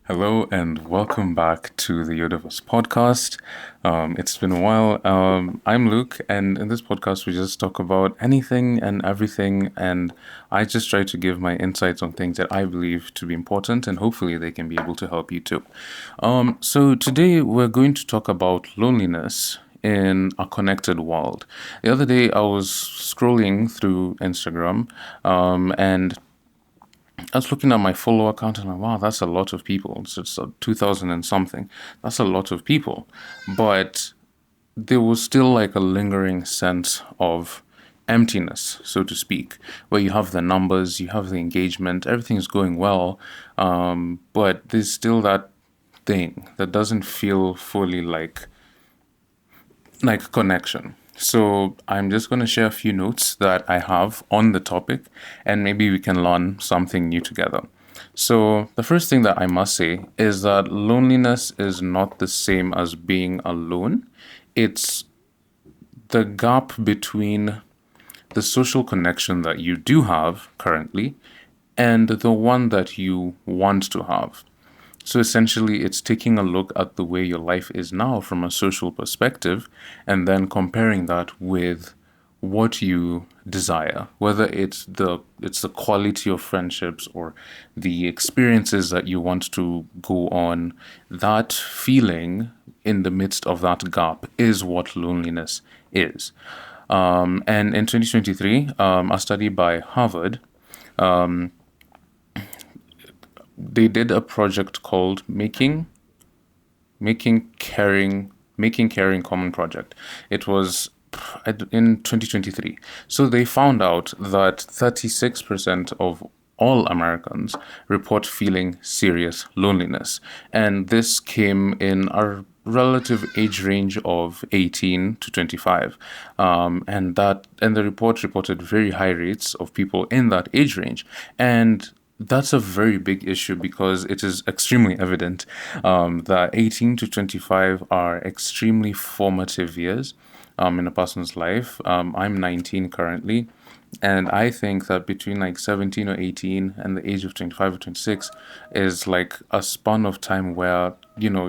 Hello and welcome back to the Yodavas podcast. It's been a while. I'm Luke, and in this podcast, we just talk about anything and everything. And I just try to give my insights on things that I believe to be important, and hopefully, they can be able to help you too. So, today, we're going to talk about loneliness in a connected world. The other day, I was scrolling through Instagram, and I was looking at my follower count and I'm like, wow, that's a lot of people. It's 2,000 and something. That's a lot of people. But there was still like a lingering sense of emptiness, so to speak, where you have the numbers, you have the engagement, everything's going well. But there's still that thing that doesn't feel fully like connection. So I'm just going to share a few notes that I have on the topic, and maybe we can learn something new together. So the first thing that I must say is that loneliness is not the same as being alone. It's the gap between the social connection that you do have currently and the one that you want to have. So essentially, it's taking a look at the way your life is now from a social perspective and then comparing that with what you desire, whether it's the quality of friendships or the experiences that you want to go on. That feeling in the midst of that gap is what loneliness is. And in 2023, a study by Harvard, they did a project called making caring common project. It was in 2023. So they found out that 36% of all Americans report feeling serious loneliness, and this came in a relative age range of 18 to 25, and the report reported very high rates of people in that age range. And that's a very big issue because it is extremely evident that 18 to 25 are extremely formative years in a person's life. I'm 19 currently, and I think that between like 17 or 18 and the age of 25 or 26 is like a span of time where, your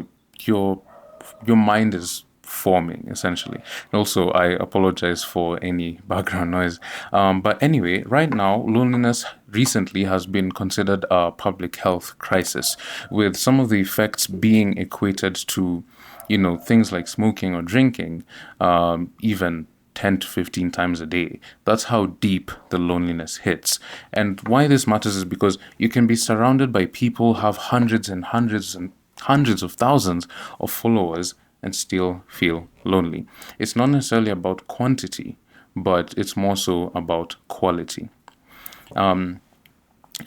mind is forming essentially. And also, I apologize for any background noise. But anyway, right now, loneliness recently has been considered a public health crisis, with some of the effects being equated to, things like smoking or drinking, even 10 to 15 times a day. That's how deep the loneliness hits. And why this matters is because you can be surrounded by people, have hundreds and hundreds and hundreds of thousands of followers, and still feel lonely. It's not necessarily about quantity, but it's more so about quality. And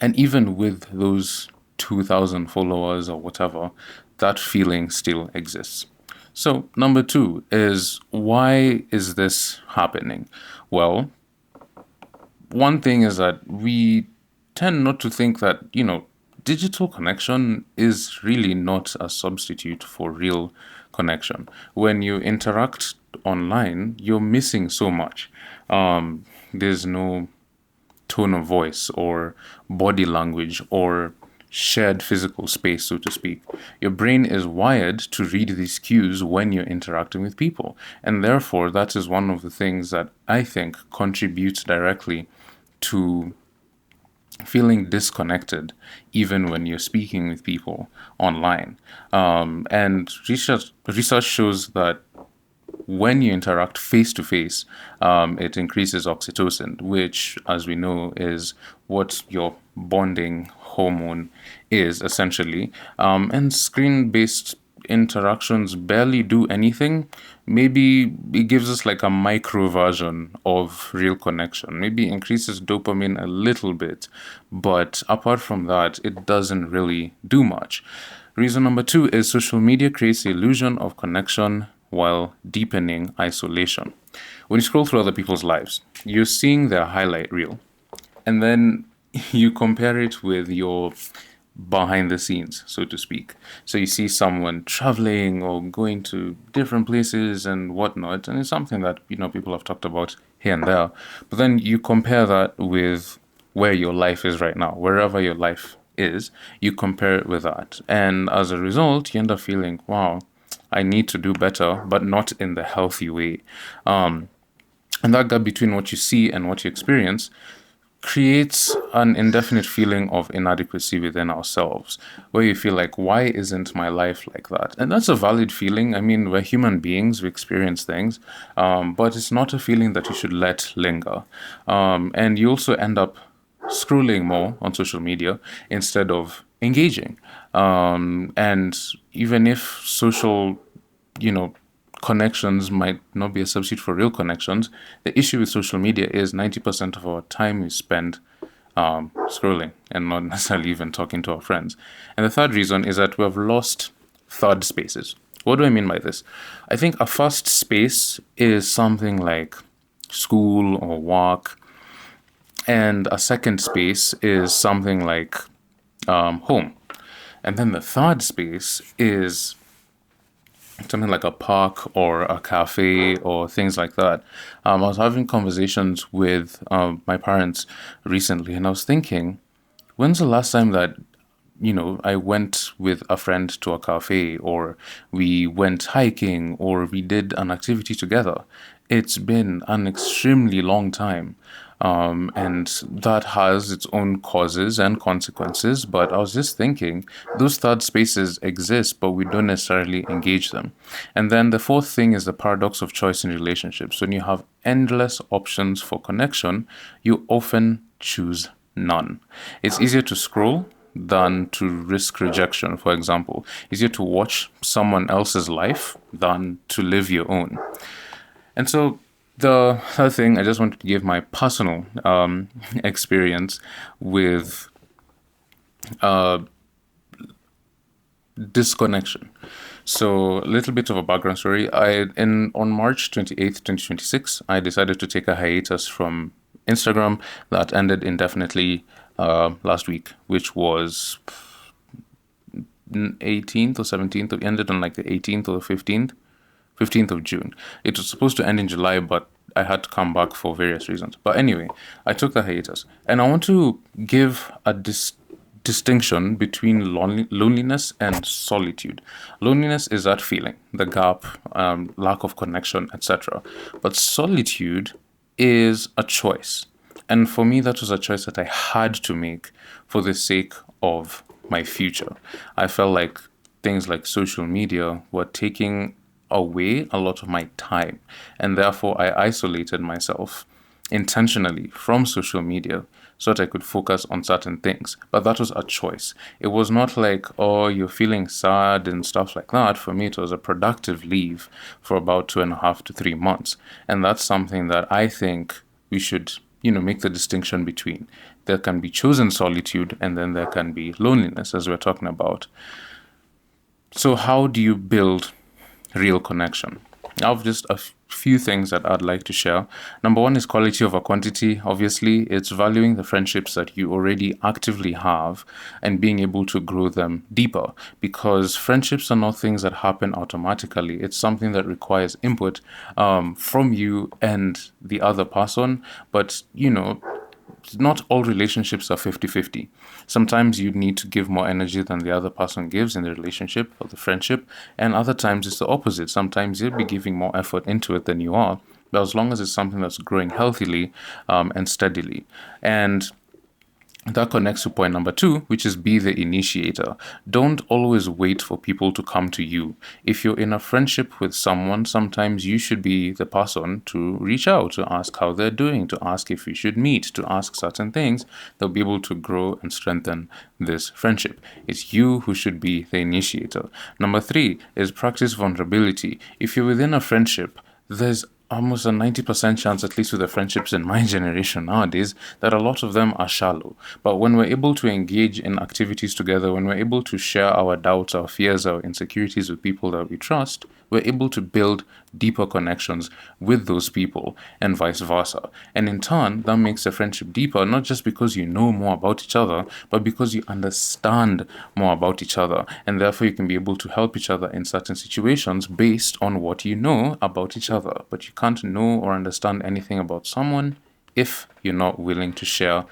even with those 2,000 followers or whatever, that feeling still exists. So, number two is, why is this happening? Well, one thing is that we tend not to think that, digital connection is really not a substitute for real connection. When you interact online, you're missing so much. There's no tone of voice or body language or shared physical space, so to speak. Your brain is wired to read these cues when you're interacting with people. And therefore, that is one of the things that I think contributes directly to feeling disconnected even when you're speaking with people online. And research shows that when you interact face to face, it increases oxytocin, which, as we know, is what your bonding hormone is essentially. And screen based interactions barely do anything. Maybe it gives us like a micro version of real connection, maybe increases dopamine a little bit, but apart from that, it doesn't really do much. Reason number two is social media creates the illusion of connection while deepening isolation. When you scroll through other people's lives, you're seeing their highlight reel, and then you compare it with your behind the scenes, so to speak. So you see someone traveling or going to different places and whatnot, and it's something that people have talked about here and there. But then you compare that with where your life is right now, wherever your life is, you compare it with that. And as a result, you end up feeling, wow, I need to do better, but not in the healthy way. And that gap between what you see and what you experience creates an indefinite feeling of inadequacy within ourselves, where you feel like, why isn't my life like that? And that's a valid feeling. I mean, we're human beings, we experience things, but it's not a feeling that you should let linger. And you also end up scrolling more on social media instead of engaging. And even if social, you know, connections might not be a substitute for real connections, the issue with social media is 90% of our time is spent scrolling and not necessarily even talking to our friends. And the third reason is that we have lost third spaces. What do I mean by this? I think a first space is something like school or work, and a second space is something like home. And then the third space is something like a park or a cafe or things like that. I was having conversations with my parents recently, and I was thinking, when's the last time that I went with a friend to a cafe, or we went hiking, or we did an activity together? It's been an extremely long time. And that has its own causes and consequences. But I was just thinking, those third spaces exist, but we don't necessarily engage them. And then the fourth thing is the paradox of choice in relationships. When you have endless options for connection, you often choose none. It's easier to scroll than to risk rejection, for example. Easier to watch someone else's life than to live your own. And so the other thing, I just wanted to give my personal experience with disconnection. So a little bit of a background story. On March 28th, 2026, I decided to take a hiatus from Instagram that ended indefinitely last week, which was 18th or 17th. It ended on like the 18th or the 15th of June. It was supposed to end in July, but I had to come back for various reasons. But anyway, I took the hiatus. And I want to give a distinction between loneliness and solitude. Loneliness is that feeling, the gap, lack of connection, etc. But solitude is a choice. And for me, that was a choice that I had to make for the sake of my future. I felt like things like social media were taking away a lot of my time, and therefore I isolated myself intentionally from social media so that I could focus on certain things. But that was a choice. It was not like, oh, you're feeling sad and stuff like that. For me, it was a productive leave for about 2.5 to 3 months. And that's something that I think we should, make the distinction between. There can be chosen solitude, and then there can be loneliness, as we're talking about. So how do you build real connection? I have just a few things that I'd like to share. Number one is quality over quantity. Obviously, it's valuing the friendships that you already actively have and being able to grow them deeper, because friendships are not things that happen automatically. It's something that requires input from you and the other person. But, not all relationships are 50-50. Sometimes you need to give more energy than the other person gives in the relationship or the friendship, and other times it's the opposite. Sometimes you'll be giving more effort into it than you are, but as long as it's something that's growing healthily and steadily. And that connects to point number two, which is be the initiator. Don't always wait for people to come to you. If you're in a friendship with someone, sometimes you should be the person to reach out, to ask how they're doing, to ask if you should meet, to ask certain things. They'll be able to grow and strengthen this friendship. It's you who should be the initiator. Number three is practice vulnerability. If you're within a friendship, there's almost a 90% chance, at least with the friendships in my generation nowadays, that a lot of them are shallow. But when we're able to engage in activities together, when we're able to share our doubts, our fears, our insecurities with people that we trust, we're able to build deeper connections with those people and vice versa. And in turn, that makes the friendship deeper, not just because you know more about each other, but because you understand more about each other. And therefore, you can be able to help each other in certain situations based on what you know about each other. But you can't know or understand anything about someone if you're not willing to share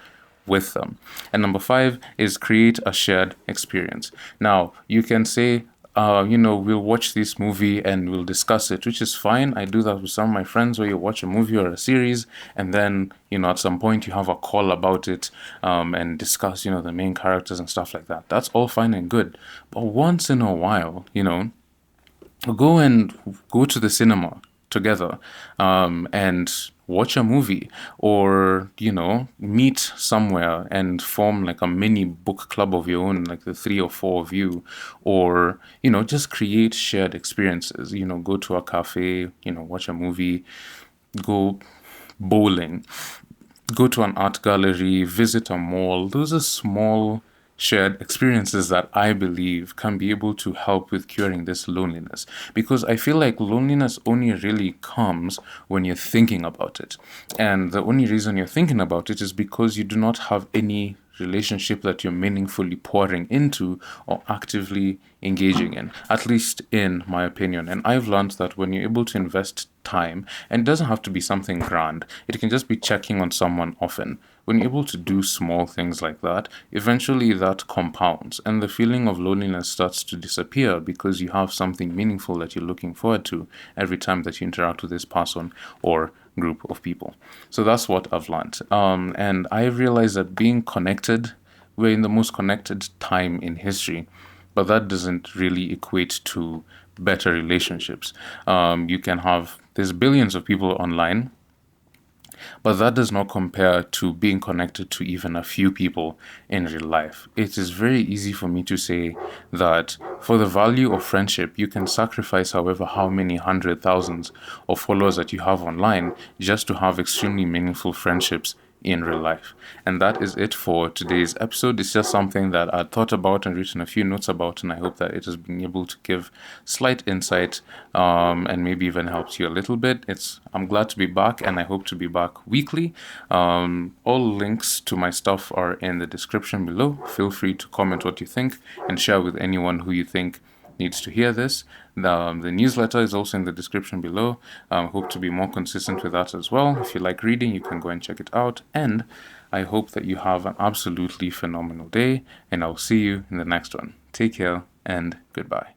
with them. And number five is create a shared experience. Now, you can say, we'll watch this movie and we'll discuss it, which is fine. I do that with some of my friends, where you watch a movie or a series, and then, at some point you have a call about it, and discuss, the main characters and stuff like that. That's all fine and good. But once in a while, go to the cinema together, and watch a movie, or meet somewhere and form like a mini book club of your own, like the three or four of you, or just create shared experiences. Go to a cafe, watch a movie, go bowling, go to an art gallery, visit a mall. Those are small shared experiences that I believe can be able to help with curing this loneliness. Because I feel like loneliness only really comes when you're thinking about it. And the only reason you're thinking about it is because you do not have any relationship that you're meaningfully pouring into or actively engaging in, at least in my opinion. And I've learned that when you're able to invest time, and it doesn't have to be something grand, it can just be checking on someone often. When you're able to do small things like that, eventually that compounds, and the feeling of loneliness starts to disappear because you have something meaningful that you're looking forward to every time that you interact with this person or group of people. So that's what I've learned. And I realized that being connected, we're in the most connected time in history, but that doesn't really equate to better relationships. There's billions of people online, but that does not compare to being connected to even a few people in real life. It is very easy for me to say that for the value of friendship, you can sacrifice however how many hundred thousands of followers that you have online just to have extremely meaningful friendships in real life. And that is it for today's episode. It's just something that I thought about and written a few notes about, and I hope that it has been able to give slight insight, and maybe even helps you a little bit. I'm glad to be back, and I hope to be back weekly. All links to my stuff are in the description below. Feel free to comment what you think and share with anyone who you think needs to hear this. The newsletter is also in the description below. Hope to be more consistent with that as well. If you like reading, you can go and check it out. And I hope that you have an absolutely phenomenal day, and I'll see you in the next one. Take care and goodbye.